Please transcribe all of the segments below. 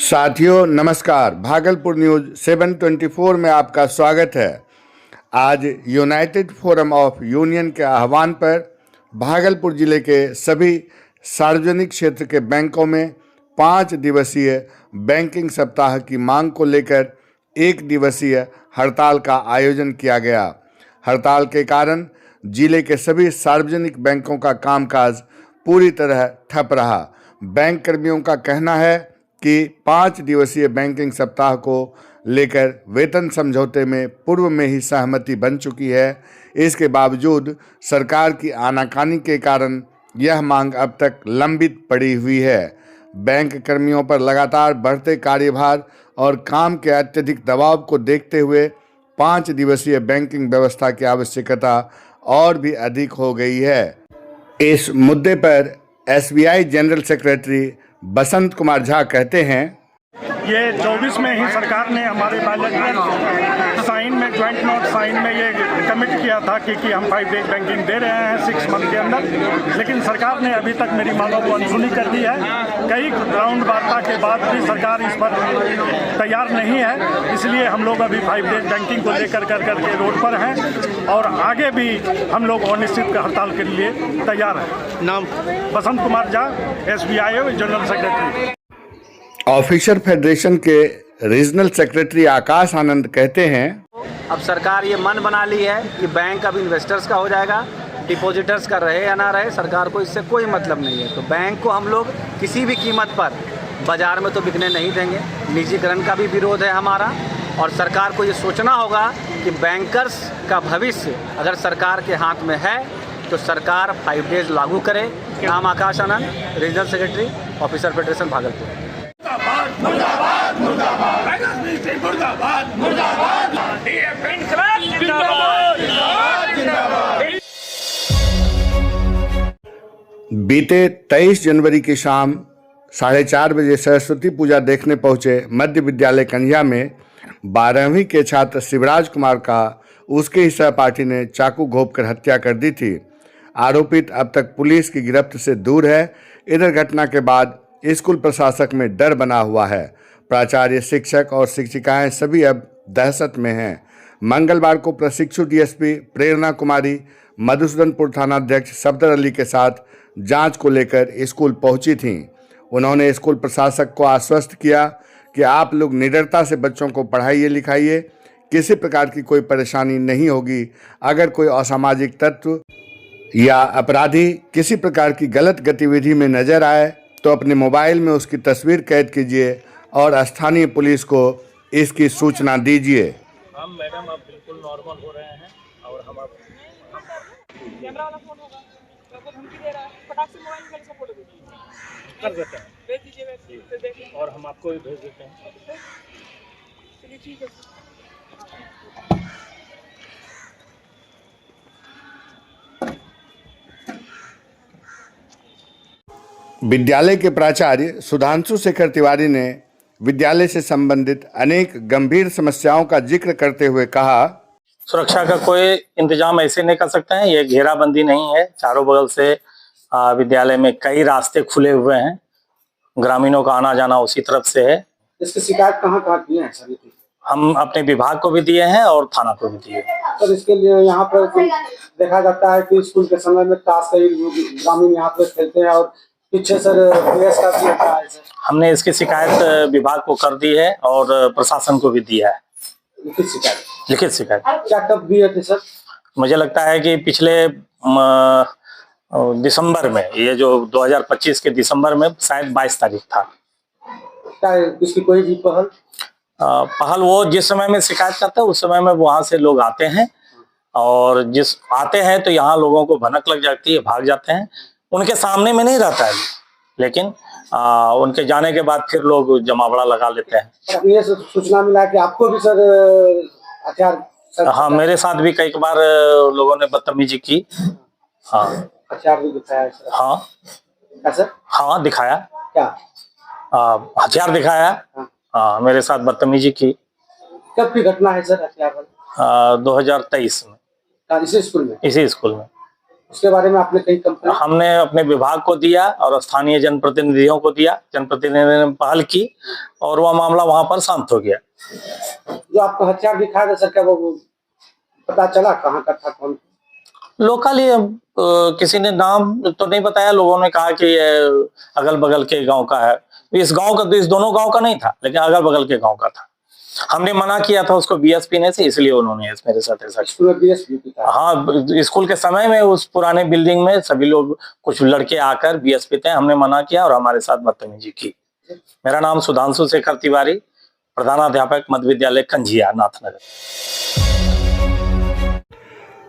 साथियों नमस्कार। भागलपुर न्यूज 724 में आपका स्वागत है। आज यूनाइटेड फोरम ऑफ यूनियन के आह्वान पर भागलपुर जिले के सभी सार्वजनिक क्षेत्र के बैंकों में 5 दिवसीय बैंकिंग सप्ताह की मांग को लेकर 1 दिवसीय हड़ताल का आयोजन किया गया। हड़ताल के कारण जिले के सभी सार्वजनिक बैंकों का कामकाज पूरी तरह ठप रहा। बैंक कर्मियों का कहना है कि 5 दिवसीय बैंकिंग सप्ताह को लेकर वेतन समझौते में पूर्व में ही सहमति बन चुकी है। इसके बावजूद सरकार की आनाकानी के कारण यह मांग अब तक लंबित पड़ी हुई है। बैंक कर्मियों पर लगातार बढ़ते कार्यभार और काम के अत्यधिक दबाव को देखते हुए 5 दिवसीय बैंकिंग व्यवस्था की आवश्यकता और भी अधिक हो गई है। इस मुद्दे पर एसबीआई जनरल सेक्रेटरी बसंत कुमार झा कहते हैं, ये 24 में ही सरकार ने हमारे बायलैटरल साइन में ज्वाइंट नोट साइन में ये कमिट किया था कि हम 5 डे बैंकिंग दे रहे हैं 6 मंथ के अंदर, लेकिन सरकार ने अभी तक मेरी मांगों को अनसुनी कर दी है। कई राउंड वार्ता के बाद भी सरकार इस पर तैयार नहीं है, इसलिए हम लोग अभी 5 डे बैंकिंग को लेकर के रोड पर हैं और आगे भी हम लोग अनिश्चित हड़ताल के लिए तैयार हैं। नाम Basant Kumar Jha, SBI general secretary. Officer federation के रीजनल सेक्रेटरी आकाश आनंद कहते हैं, अब सरकार ये मन बना ली है कि बैंक अब इन्वेस्टर्स का हो जाएगा, डिपॉजिटर्स का रहे या ना रहे, सरकार को इससे कोई मतलब नहीं है। तो बैंक को हम लोग किसी भी कीमत पर बाजार में तो बिकने नहीं देंगे। निजीकरण का भी विरोध है हमारा और सरकार को ये सोचना होगा कि बैंकर्स का भविष्य अगर सरकार के हाथ में है तो सरकार 5 डेज लागू करे। नाम Akash Anand, regional secretary, officer federation Bhagalpur. मुर्दाबाद मुर्दाबाद मुर्दाबाद मुर्दाबाद बीते 23 जनवरी की शाम 4:30 बजे सरस्वती पूजा देखने पहुंचे मध्य विद्यालय कन्या में 12वीं के छात्र शिवराज कुमार का उसके ही सहपाठी ने चाकू घोंपकर हत्या कर दी थी। आरोपित अब तक पुलिस की गिरफ्त से दूर है। इधर घटना के बाद स्कूल प्रशासक में डर बना हुआ है। प्राचार्य, शिक्षक और शिक्षिकाएं सभी अब दहशत में हैं। मंगलवार को प्रशिक्षु डीएसपी प्रेरणा कुमारी मधुसूदनपुर थानाध्यक्ष सफदर अली के साथ जांच को लेकर स्कूल पहुंची थीं। उन्होंने स्कूल प्रशासक को आश्वस्त किया कि आप लोग निडरता से बच्चों को पढ़ाइए लिखाइए, किसी प्रकार की कोई परेशानी नहीं होगी। अगर कोई असामाजिक तत्व या अपराधी किसी प्रकार की गलत गतिविधि में नजर आए तो अपने मोबाइल में उसकी तस्वीर कैद कीजिए और स्थानीय पुलिस को इसकी सूचना दीजिए। हम मैडम अब बिल्कुल नॉर्मल हो रहे हैं और हम अब कैमरा वाला फोन होगा तो धमकी दे रहा है, फटाक से मोबाइल निकाल के फोटो कर देते हैं, भेज दीजिए, फिर देख लेंगे और हम आपको भी भेज देते हैं। चलिए ठीक है। विद्यालय के प्राचार्य सुधांशु शेखर तिवारी ने विद्यालय से संबंधित अनेक गंभीर समस्याओं का जिक्र करते हुए कहा, सुरक्षा का कोई इंतजाम ऐसे नहीं कर सकते हैं। ये घेराबंदी नहीं है, चारों बगल से विद्यालय में कई रास्ते खुले हुए हैं, ग्रामीणों का आना जाना उसी तरफ से है। इसकी शिकायत कहाँ किए हैं सर? हम अपने विभाग को भी दिए हैं और थाना को भी दिए हैं। सर इसके लिए यहाँ पर देखा जाता है कि स्कूल के समय में ताश कई ग्रामीण यहाँ पर खेलते हैं और पीछे सर PS का भी होता है। हमने इसकी शिकायत विभाग को कर दी है और प्रशासन को भी दिया है। लिखित शिकायत क्या कब दिए थे सर? मुझे लगता है कि पिछले दिसंबर में, ये जो 2025 के दिसंबर में शायद 22 तारीख था। क्या इसकी कोई भी पहल वो जिस समय में शिकायत करता है उस समय में वहां से लोग आते हैं और जिस आते हैं तो यहाँ लोगों को भनक लग जाती है, भाग जाते हैं। उनके सामने में नहीं रहता है, लेकिन उनके जाने के बाद फिर लोग जमावड़ा लगा लेते हैं। ये सूचना मिला कि आपको भी सर हथियार? हाँ, मेरे साथ भी कई बार लोगों ने बदतमीजी की। हाँ, हथियार भी दिखाया सर? हाँ सर, हाँ दिखाया। क्या हथियार दिखाया? हाँ, मेरे साथ बदतमीजी की। कब की घटना है सर हथियार? 2023 में, इसी स्कूल में? इसी स्कूल में। उसके बारे में आपने कहीं कंप्लेंट? हमने अपने विभाग को दिया और स्थानीय जनप्रतिनिधियों को दिया, जनप्रतिनिधियों ने पहल की और वह मामला वहां पर शांत हो गया। जो आपको हथियार दिखाया था सर, क्या वो पता चला कहाँ का था, कौन? लोकली किसी ने नाम तो नहीं बताया, लोगों ने कहा कि ये अगल बगल के गांव का है। इस गांव का तो इस दोनों गांव का नहीं था, लेकिन अगल बगल के गांव का था। हमने मना किया था उसको बीएस पीने से, इसलिए उन्होंने मेरे साथ ऐसा किया। बीएस भी पीता है? हाँ, स्कूल के समय में उस पुराने बिल्डिंग में सभी लोग, कुछ लड़के आकर बीएस पीते हैं। हमने मना किया और हमारे साथ बदतमीजी की। मेरा नाम सुधांशु शेखर तिवारी, प्रधानाध्यापक मध्य विद्यालय कंझिया, नाथनगर।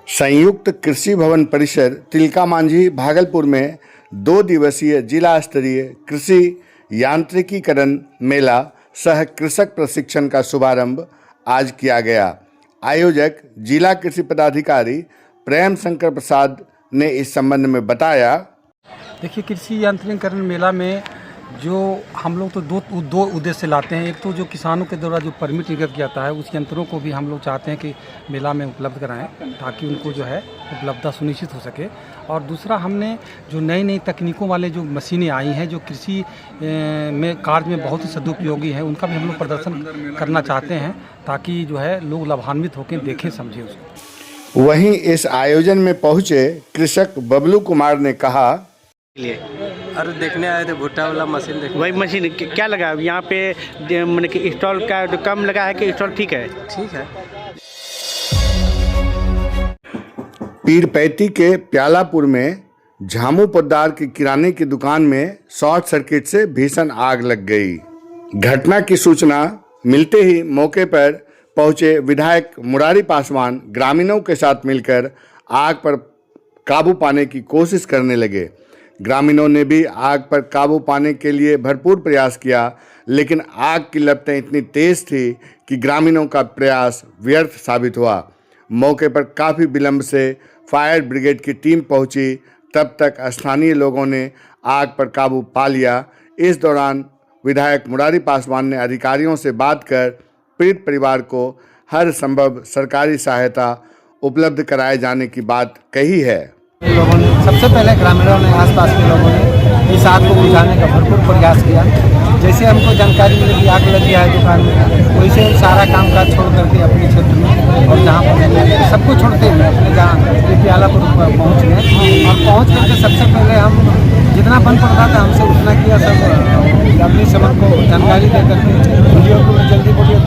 संयुक्त कृषि भवन परिसर तिलका मांझी भागलपुर में 2 दिवसीय जिला स्तरीय कृषि यांत्रिकीकरण मेला सह कृषक प्रशिक्षण का शुभारंभ आज किया गया। आयोजक जिला कृषि पदाधिकारी प्रेम शंकर प्रसाद ने इस संबंध में बताया। देखिए, कृषि यांत्रिकीकरण मेला में जो हम लोग तो दो उद्देश्य लाते हैं। एक तो जो किसानों के द्वारा जो परमिट निर्गत किया जाता है, उस यंत्रों को भी हम लोग चाहते हैं कि मेला में उपलब्ध कराएं, ताकि उनको जो है उपलब्धता सुनिश्चित हो सके। और दूसरा, हमने जो नई नई तकनीकों वाले जो मशीनें आई हैं, जो कृषि में कार्य में बहुत ही सदुपयोगी हैं, उनका भी हम लोग प्रदर्शन करना चाहते हैं, ताकि जो है लोग लाभान्वित होकर देखें, समझें उसको। वहीं इस आयोजन में पहुंचे कृषक बबलू कुमार ने कहा, अरे देखने आए थे भुट्टा वाला मशीन देखने। वही मशीन क्या लगा यहाँ पे, मैंने कि इंस्टॉल का जो कम लगा है कि इंस्टॉल ठीक है? ठीक है। पीरपैती के प्यालापुर में झामू पोद्दार की किराने की दुकान में शॉर्ट सर्किट से भीषण आग लग गई। घटना की सूचना मिलते ही मौके पर पहुंचे विधायक मुरारी पासवान ग्रामीणों के साथ मिलकर आग पर काबू पाने की कोशिश करने लगे। ग्रामीणों ने भी आग पर काबू पाने के लिए भरपूर प्रयास किया, लेकिन आग की लपटें इतनी तेज थी कि ग्रामीणों का प्रयास व्यर्थ साबित हुआ। मौके पर काफ़ी विलंब से फायर ब्रिगेड की टीम पहुंची, तब तक स्थानीय लोगों ने आग पर काबू पा लिया। इस दौरान विधायक मुरारी पासवान ने अधिकारियों से बात कर पीड़ित परिवार को हर संभव सरकारी सहायता उपलब्ध कराए जाने की बात कही है। लोगों ने सबसे पहले ग्रामीणों ने, आसपास के लोगों ने इस आग को बुझाने का भरपूर प्रयास किया। जैसे हमको जानकारी मिली कि आग लगी है दुकान में, वैसे हम सारा कामकाज छोड़ करके अपने क्षेत्र में और जहाँ पर सबको छोड़ते हुए अपने जहाँ प्यालापुर पहुँच गए। और पहुँच करके सबसे पहले हम जितना बन पड़ता था हमसे उतना किया। सब अग्निशमन को जानकारी दे करके वीडियो को जल्दी बोलिए,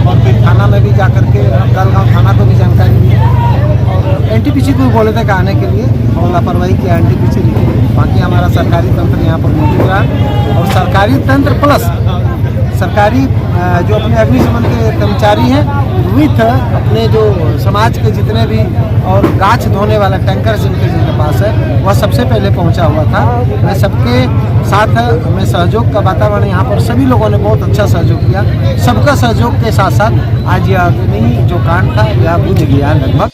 और फिर थाना में भी जा करके गालगाँव थाना को भी जानकारी दी। और एनटीपीसी को बोले थे आने के लिए, और लापरवाही किया, एनटीपीसी लिखी। बाकी हमारा सरकारी तंत्र यहाँ पर मौजूद रहा, और सरकारी तंत्र प्लस सरकारी जो अपने अग्निशमन के कर्मचारी हैं विथ अपने जो समाज के जितने भी और गाछ धोने वाला टैंकर जिनके पास है, वह सबसे पहले पहुंचा हुआ था। मैं सबके साथ हमें सहयोग का वातावरण, यहाँ पर सभी लोगों ने बहुत अच्छा सहयोग किया। सबका सहयोग के साथ साथ आज यह अग्नि जो कांड था यह बुझ गया लगभग।